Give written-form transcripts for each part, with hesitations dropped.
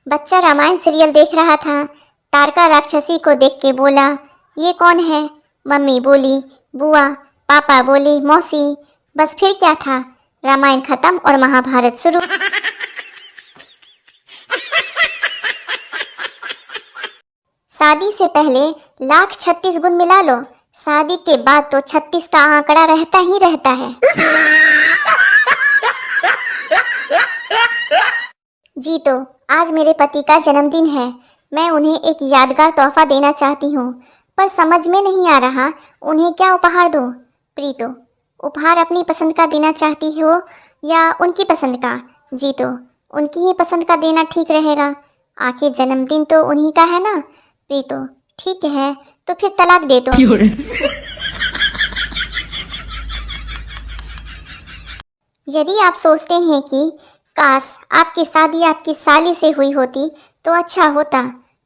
बच्चा रामायण सीरियल देख रहा था। तारका राक्षसी को देख के बोला, ये कौन है? मम्मी बोली बुआ, पापा बोले मौसी। बस फिर क्या था, रामायण खत्म और महाभारत शुरू। शादी से पहले लाख 36 गुण मिला लो, शादी के बाद तो 36 का आंकड़ा रहता ही रहता है। जी तो आज मेरे पति का जन्मदिन है। मैं उन्हें एक यादगार तोहफा देना चाहती हूँ, पर समझ में नहीं आ रहा उन्हें क्या उपहार दूँ। प्रीतो, उपहार अपनी पसंद का देना चाहती हो या उनकी पसंद का? जी तो उनकी ही पसंद का देना ठीक रहेगा, आखिर जन्मदिन तो उन्हीं का है ना। प्रीतो, ठीक है तो फिर तलाक दे दो। यदि आप सोचते हैं कि काश आपकी शादी आपकी साली से हुई होती तो अच्छा होता,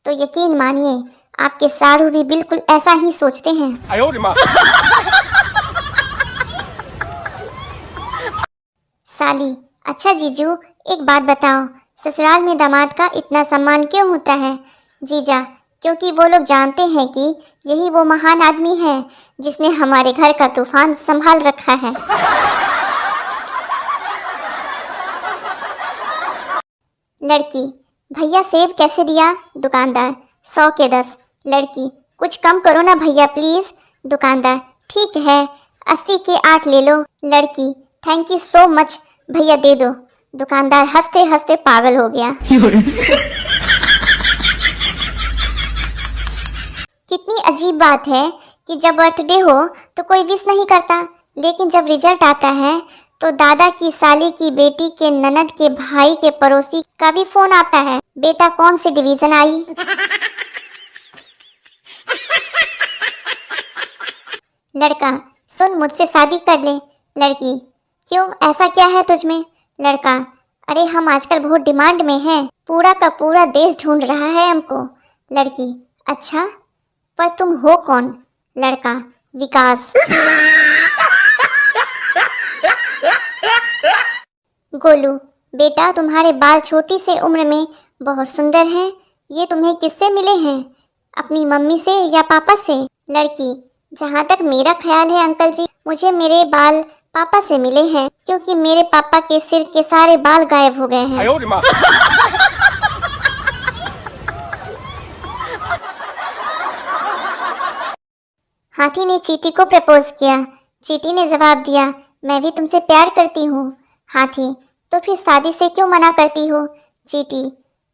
तो यकीन मानिए आपके साढ़ू भी बिल्कुल ऐसा ही सोचते हैं। साली, अच्छा जीजू एक बात बताओ, ससुराल में दामाद का इतना सम्मान क्यों होता है? जीजा, क्योंकि वो लोग जानते हैं कि यही वो महान आदमी है जिसने हमारे घर का तूफान संभाल रखा है। लड़की, भैया सेब कैसे दिया? दुकानदार, 100 के 10। लड़की, कुछ कम करो ना भैया प्लीज। दुकानदार, ठीक है 80 के 8 ले लो। लड़की, थैंक यू सो मच भैया दे दो। दुकानदार हंसते हंसते पागल हो गया। कितनी अजीब बात है कि जब बर्थडे हो तो कोई विश नहीं करता, लेकिन जब रिजल्ट आता है तो दादा की साली की बेटी के ननद के भाई के पड़ोसी का भी फोन आता है, बेटा कौन सी डिवीजन आई। लड़का, सुन मुझसे शादी कर ले। लड़की, क्यों ऐसा क्या है तुझमें? लड़का, अरे हम आजकल बहुत डिमांड में हैं, पूरा का पूरा देश ढूंढ रहा है हमको। लड़की, अच्छा पर तुम हो कौन? लड़का, विकास। गोलू, बेटा तुम्हारे बाल छोटी से उम्र में बहुत सुंदर हैं, ये तुम्हें किससे मिले हैं? अपनी मम्मी से या पापा से? लड़की, जहाँ तक मेरा ख्याल है अंकल जी, मुझे मेरे बाल पापा से मिले हैं, क्योंकि मेरे पापा के सिर के सारे बाल गायब हो गए हैं। हाथी ने चींटी को प्रपोज किया। चींटी ने जवाब दिया, मैं भी तुमसे प्यार करती हूँ। हाथी, तो फिर शादी से क्यों मना करती हो? चींटी,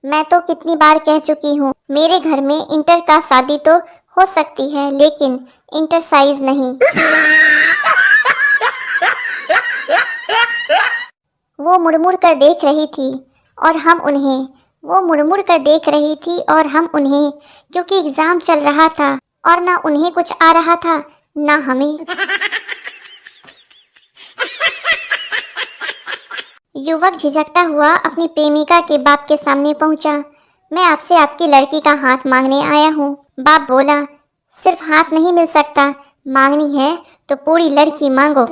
मैं तो कितनी बार कह चुकी हूँ, मेरे घर में इंटर का शादी तो हो सकती है लेकिन इंटर साइज नहीं। वो मुड़मुड़ कर देख रही थी और हम उन्हें, वो मुड़मुड़ कर देख रही थी और हम उन्हें, क्योंकि एग्जाम चल रहा था और ना उन्हें कुछ आ रहा था ना हमें। युवक झिझकता हुआ अपनी प्रेमिका के बाप के सामने पहुंचा। मैं आपसे आपकी लड़की का हाथ मांगने आया हूं। बाप बोला, सिर्फ हाथ नहीं मिल सकता, मांगनी है तो पूरी लड़की मांगो।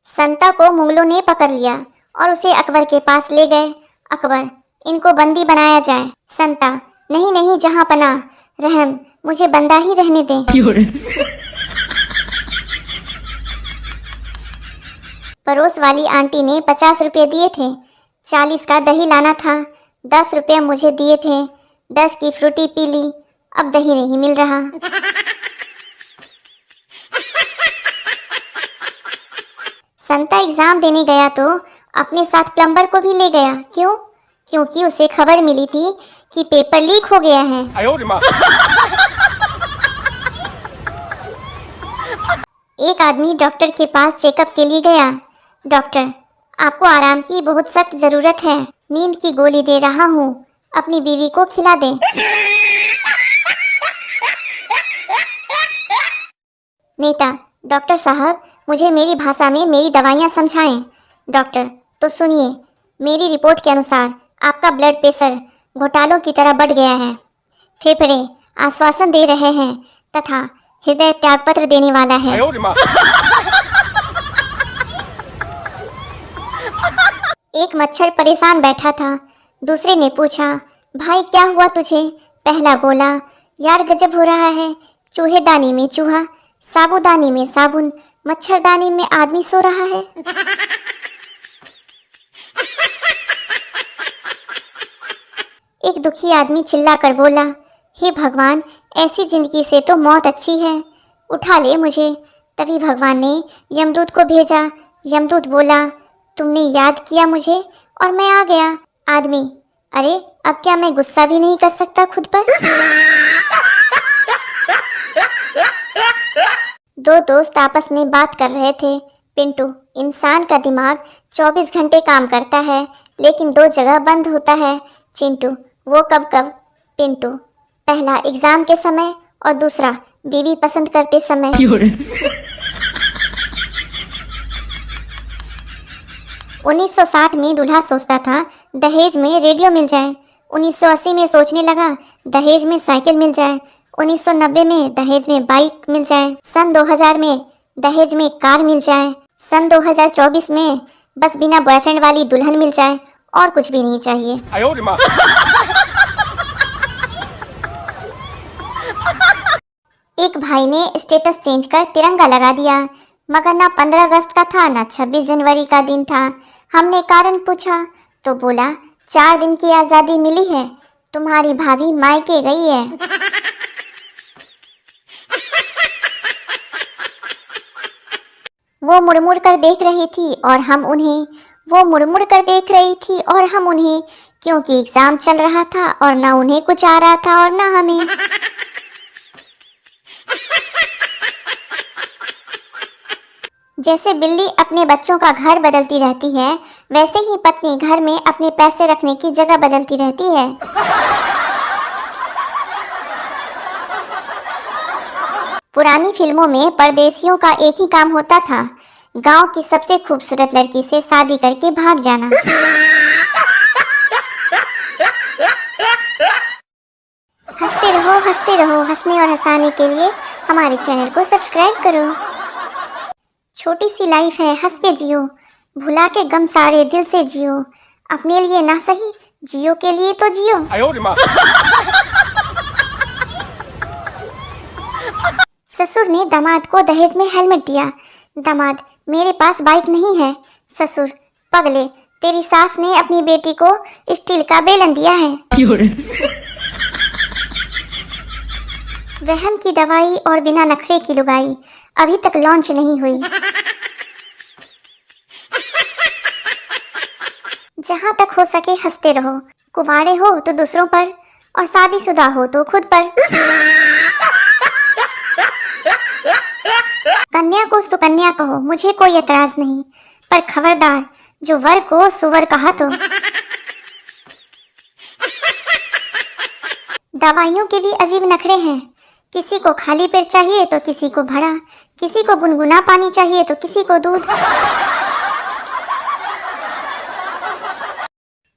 संता को मुगलों ने पकड़ लिया और उसे अकबर के पास ले गए। अकबर, इनको बंदी बनाया जाए। संता, नहीं नहीं जहां पनाह, रहम, मुझे बंदा ही रहने दें। पड़ोस वाली आंटी ने 50 रुपये दिए थे, 40 का दही लाना था, 10 रुपये मुझे दिए थे, 10 की फ्रूटी पी ली, अब दही नहीं मिल रहा। संता एग्जाम देने गया तो अपने साथ प्लम्बर को भी ले गया। क्यों? क्योंकि उसे खबर मिली थी कि पेपर लीक हो गया है। एक आदमी डॉक्टर के पास चेकअप के लिए गया। डॉक्टर, आपको आराम की बहुत सख्त जरूरत है, नींद की गोली दे रहा हूँ, अपनी बीवी को खिला दें। नेता, डॉक्टर साहब मुझे मेरी भाषा में मेरी दवाइयाँ समझाएं। डॉक्टर, तो सुनिए, मेरी रिपोर्ट के अनुसार आपका ब्लड प्रेशर घोटालों की तरह बढ़ गया है। फेफड़े आश्वासन दे रहे हैं तथा हृदय त्यागपत्र देने वाला है। एक मच्छर परेशान बैठा था। दूसरे ने पूछा, भाई क्या हुआ तुझे? पहला बोला, यार गजब हो रहा है, चूहेदानी में चूहा, साबुदानी में साबुन, मच्छरदानी में आदमी सो रहा है। एक दुखी आदमी चिल्लाकर बोला, हे भगवान, ऐसी जिंदगी से तो मौत अच्छी है, उठा ले मुझे। तभी भगवान ने यमदूत को भेजा। यमदूत बोला, तुमने याद किया मुझे और मैं आ गया। आदमी, अरे अब क्या मैं गुस्सा भी नहीं कर सकता खुद पर? दो दोस्त आपस में बात कर रहे थे। पिंटू, इंसान का दिमाग 24 घंटे काम करता है लेकिन दो जगह बंद होता है। चिंटू, वो कब कब? पिंटू, पहला एग्जाम के समय और दूसरा बीवी पसंद करते समय। 1960 में दूल्हा सोचता था दहेज में रेडियो मिल जाए। 1980 में सोचने लगा दहेज में साइकिल मिल जाए। 1990 में दहेज में बाइक मिल जाए। सन 2000 में दहेज में कार मिल जाए। सन 2024 में बस बिना बॉयफ्रेंड वाली दुल्हन मिल जाए और कुछ भी नहीं चाहिए। एक भाई ने स्टेटस चेंज कर तिरंगा लगा दिया, मगर ना 15 अगस्त का था ना 26 जनवरी का दिन था। हमने कारण पूछा तो बोला, 4 दिन की आज़ादी मिली है, तुम्हारी भाभी मायके गई है। वो मुड़मुड़ कर देख रही थी और हम उन्हें, वो मुड़मुड़ कर देख रही थी और हम उन्हें, क्योंकि एग्जाम चल रहा था और ना उन्हें कुछ आ रहा था और ना हमें। जैसे बिल्ली अपने बच्चों का घर बदलती रहती है, वैसे ही पत्नी घर में अपने पैसे रखने की जगह बदलती रहती है। पुरानी फिल्मों में परदेशियों का एक ही काम होता था, गांव की सबसे खूबसूरत लड़की से शादी करके भाग जाना। हंसते रहो, हंसने और हंसाने के लिए हमारे चैनल को सब्सक्राइब करो। छोटी सी लाइफ है, हंस के जियो, भुला के गम सारे दिल से जियो, अपने लिए ना सही, जियो के लिए तो जियो। ससुर ने दामाद को दहेज में हेलमेट दिया। दामाद, मेरे पास बाइक नहीं है। ससुर, पगले, तेरी सास ने अपनी बेटी को स्टील का बेलन दिया है। वहम की दवाई और बिना नखरे की लुगाई अभी तक लॉन्च नहीं हुई। जहां तक हो सके हंसते रहो, कुंवारे हो तो दूसरों पर और शादीशुदा हो तो खुद पर। कन्या को सुकन्या कहो, मुझे कोई एतराज नहीं, पर खबरदार जो वर को सुवर कहा तो। दवाइयों के भी अजीब नखरे हैं, किसी को खाली पेट चाहिए तो किसी को भरा, किसी को गुनगुना पानी चाहिए तो किसी को दूध।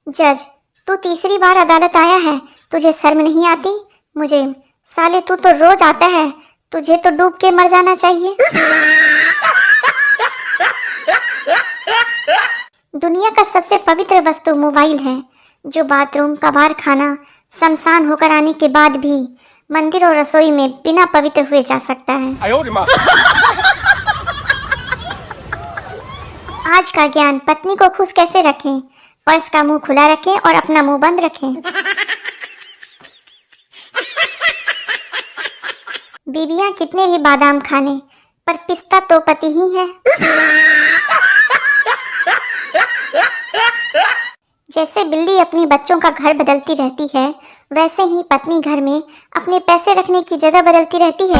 जज, तू तीसरी बार अदालत आया है, तुझे शर्म नहीं आती? मुझे, साले तू तो रोज आता है, तुझे तो डूब के मर जाना चाहिए। दुनिया का सबसे पवित्र वस्तु मोबाइल है, जो बाथरूम, कबाड़ खाना, शमशान होकर आने के बाद भी मंदिर और रसोई में बिना पवित्र हुए जा सकता है। आज का ज्ञान, पत्नी को खुश कैसे रखें, पर्स का मुंह खुला रखें और अपना मुंह बंद रखें। बीबियां कितने भी बादाम खा लें, पर पिस्ता तो पति ही है। जैसे बिल्ली अपने बच्चों का घर बदलती रहती है, वैसे ही पत्नी घर में अपने पैसे रखने की जगह बदलती रहती है।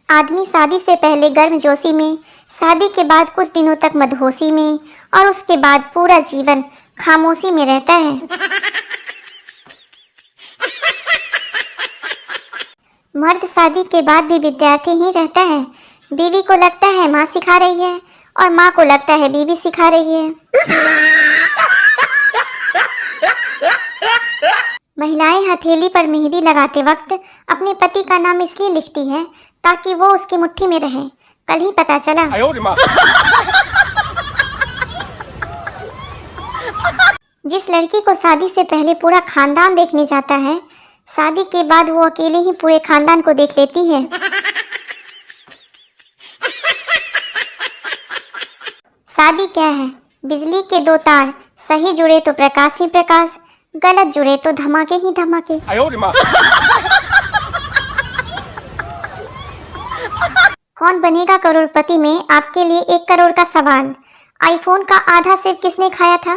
आदमी शादी से पहले गर्मजोशी में, शादी के बाद कुछ दिनों तक मदहोशी में और उसके बाद पूरा जीवन खामोशी में रहता है। मर्द शादी के बाद भी विद्यार्थी ही रहता है। बीवी को लगता है माँ सिखा रही है और माँ को लगता है बीवी सिखा रही है। महिलाएं हथेली पर मेहंदी लगाते वक्त अपने पति का नाम इसलिए लिखती है ताकि वो उसकी मुट्ठी में रहे, कल ही पता चला। जिस लड़की को शादी से पहले पूरा खानदान देखने जाता है, शादी के बाद वो अकेले ही पूरे खानदान को देख लेती है। शादी क्या है? बिजली के दो तार, सही जुड़े तो प्रकाश ही प्रकाश, गलत जुड़े तो धमाके ही धमाके। कौन बनेगा करोड़पति में आपके लिए 1 करोड़ का सवाल। आईफोन का आधा सेब किसने खाया था?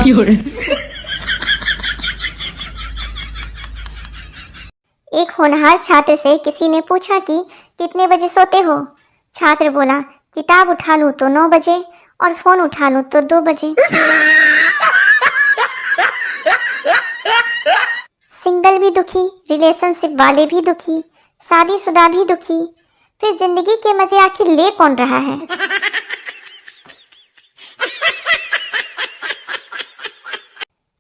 एक होनहार छात्र से किसी ने पूछा कि कितने बजे सोते हो? छात्र बोला, किताब उठा लूं तो 9 बजे और फोन उठा लूं तो 2 बजे। सिंगल भी दुखी, रिलेशनशिप वाले भी दुखी, शादीशुदा भी दुखी, फिर जिंदगी के मजे आखिर ले कौन रहा है?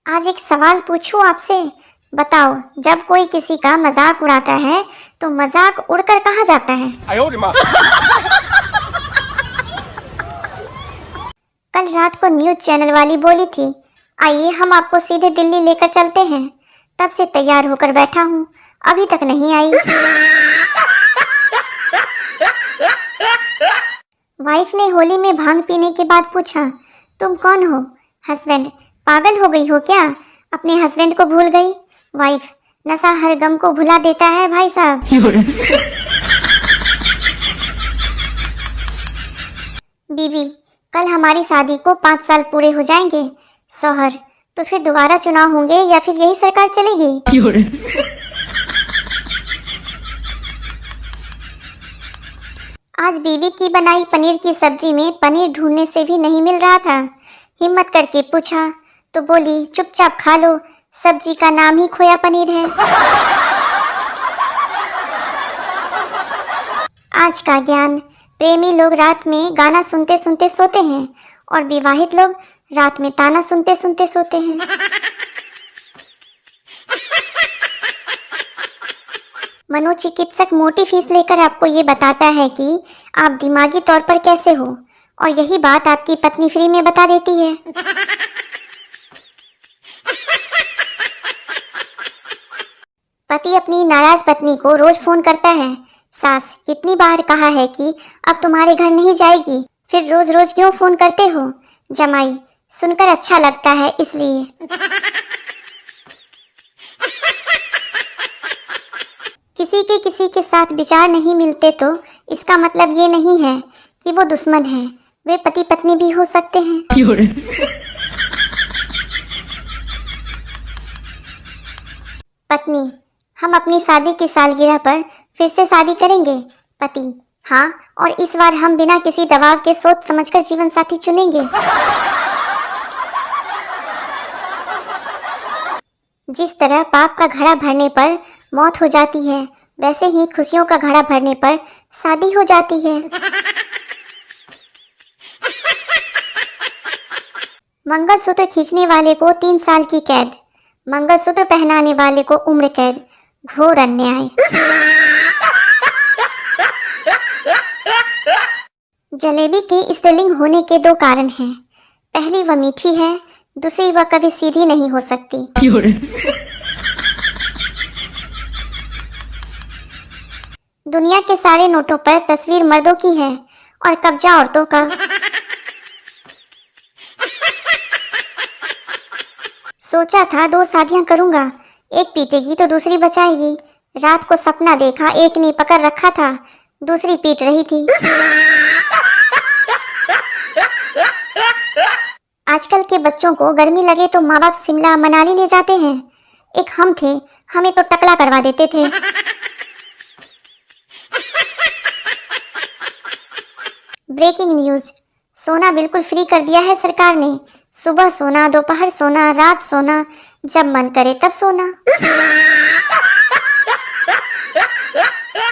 आज एक सवाल पूछूं आपसे, बताओ, जब कोई किसी का मजाक उड़ाता है तो मजाक उड़कर कहाँ जाता है? कल रात को न्यूज चैनल वाली बोली थी, आइए हम आपको सीधे दिल्ली लेकर चलते हैं। तब से तैयार होकर बैठा हूँ, अभी तक नहीं आई। वाइफ ने होली में भांग पीने के बाद पूछा, तुम कौन हो? हस्बैंड, पागल हो गई हो क्या? अपने हस्बैंड को भूल गई? वाइफ, नशा हर गम को भुला देता है भाई साहब। बीबी, कल हमारी शादी को 5 साल पूरे हो जाएंगे। शौहर, तो फिर दोबारा चुनाव होंगे या फिर यही सरकार चलेगी? आज बीवी की बनाई पनीर की सब्जी में पनीर ढूंढने से भी नहीं मिल रहा था। हिम्मत करके पूछा तो बोली, चुपचाप खा लो, सब्जी का नाम ही खोया पनीर है। आज का ज्ञान, प्रेमी लोग रात में गाना सुनते सुनते सोते हैं और विवाहित लोग रात में ताना सुनते सुनते सोते हैं। मनोचिकित्सक मोटी फीस लेकर आपको ये बताता है कि आप दिमागी तौर पर कैसे हो, और यही बात आपकी पत्नी फ्री में बता देती है। पति अपनी नाराज पत्नी को रोज फोन करता है, सास, कितनी बार कहा है कि अब तुम्हारे घर नहीं जाएगी, फिर रोज रोज क्यों फोन करते हो? जमाई, सुनकर अच्छा लगता है इसलिए। किसी के साथ विचार नहीं मिलते तो इसका मतलब ये नहीं है कि वो दुश्मन है, वे पति पत्नी भी हो सकते हैं। पत्नी, हम अपनी शादी की सालगिरह पर फिर से शादी करेंगे। पति, हाँ, और इस बार हम बिना किसी दबाव के सोच समझकर जीवन साथी चुनेंगे। जिस तरह पाप का घड़ा भरने पर मौत हो जाती है, वैसे ही खुशियों का घड़ा भरने पर शादी हो जाती है। मंगलसूत्र खींचने वाले को 3 साल की कैद, मंगलसूत्र पहनाने वाले को उम्र कैद, घोर अन्याय। जलेबी के स्त्रीलिंग होने के 2 कारण हैं। पहली, वह मीठी है, दूसरी, वह कभी सीधी नहीं हो सकती। दुनिया के सारे नोटों पर तस्वीर मर्दों की है और कब्जा औरतों का। सोचा था 2 शादियां करूंगा, एक पीटेगी तो दूसरी बचाएगी। रात को सपना देखा, एक ने पकड़ रखा था, दूसरी पीट रही थी। आजकल के बच्चों को गर्मी लगे तो माँ बाप शिमला मनाली ले जाते हैं। एक हम थे, हमें तो टकला करवा देते थे। ब्रेकिंग न्यूज, सोना बिल्कुल फ्री कर दिया है सरकार ने। सुबह सोना, दोपहर सोना, रात सोना, जब मन करे तब सोना।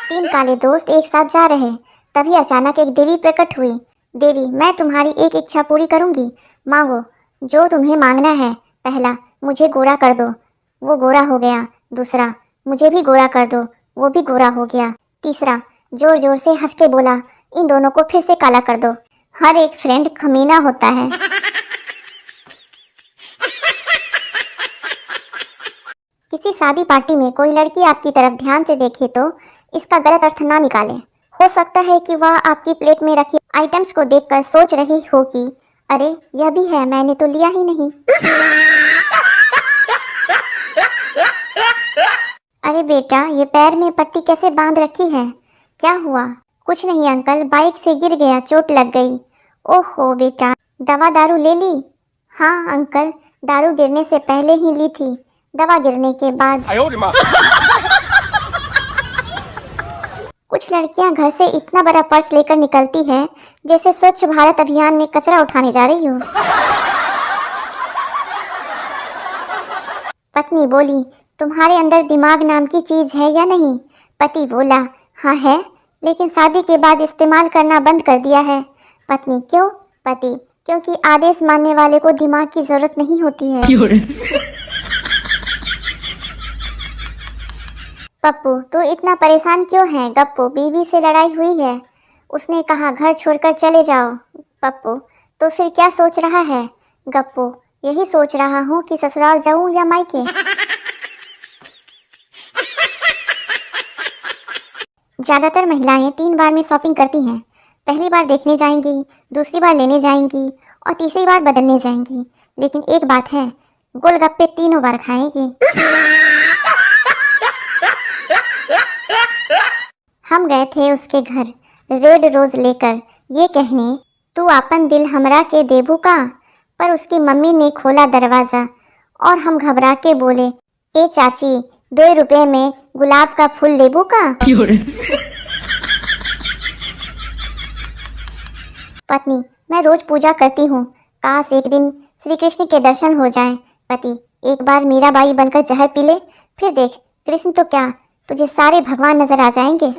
3 काले दोस्त एक साथ जा रहे, तभी अचानक एक देवी प्रकट हुई। देवी, मैं तुम्हारी एक इच्छा पूरी करूंगी, मांगो जो तुम्हें मांगना है। पहला, मुझे गोरा कर दो, वो गोरा हो गया। दूसरा, मुझे भी गोरा कर दो, वो भी गोरा हो गया। तीसरा, जोर जोर से हंस के बोला, इन दोनों को फिर से काला कर दो। हर एक फ्रेंड कमीना होता है। किसी शादी पार्टी में कोई लड़की आपकी तरफ ध्यान से देखे तो इसका गलत अर्थ ना निकाले। हो सकता है कि वह आपकी प्लेट में रखी आइटम्स को देखकर सोच रही हो कि अरे यह भी है, मैंने तो लिया ही नहीं। अरे बेटा, ये पैर में पट्टी कैसे बांध रखी है? क्या हुआ? कुछ नहीं अंकल, बाइक से गिर गया, चोट लग गई। ओहो बेटा, दवा दारू ले ली? हाँ अंकल, दारू गिरने से पहले ही ली थी, दवा गिरने के बाद। कुछ लड़कियां घर से इतना बड़ा पर्स लेकर निकलती हैं जैसे स्वच्छ भारत अभियान में कचरा उठाने जा रही हो। पत्नी बोली, तुम्हारे अंदर दिमाग नाम की चीज है या नहीं? पति बोला, हाँ है, लेकिन शादी के बाद इस्तेमाल करना बंद कर दिया है। पत्नी, क्यों? पति, क्योंकि आदेश मानने वाले को दिमाग की जरूरत नहीं होती है। पप्पू, तू इतना परेशान क्यों है? गप्पू, बीवी से लड़ाई हुई है, उसने कहा घर छोड़कर चले जाओ। पप्पू, तो फिर क्या सोच रहा है? गप्पू, यही सोच रहा हूँ कि ससुराल जाऊँ या मायके। ज़्यादातर महिलाएं 3 बार में शॉपिंग करती हैं। पहली बार देखने जाएंगी, दूसरी बार लेने जाएंगी और तीसरी बार बदलने जाएंगी। लेकिन एक बात है, गोलगप्पे 3 बार खाएंगी। हम गए थे उसके घर रेड रोज लेकर, ये कहने तू अपन दिल हमरा के देबू का। पर उसकी मम्मी ने खोला दरवाज़ा और हम घबरा के बोले, ए चाची, 2 रुपए में गुलाब का फूल लेबू का? पत्नी, मैं रोज पूजा करती हूँ, काश एक दिन श्री कृष्ण के दर्शन हो जाएं। पति, एक बार मीराबाई बनकर जहर पी ले, फिर देख कृष्ण तो क्या, तुझे सारे भगवान नजर आ जाएंगे।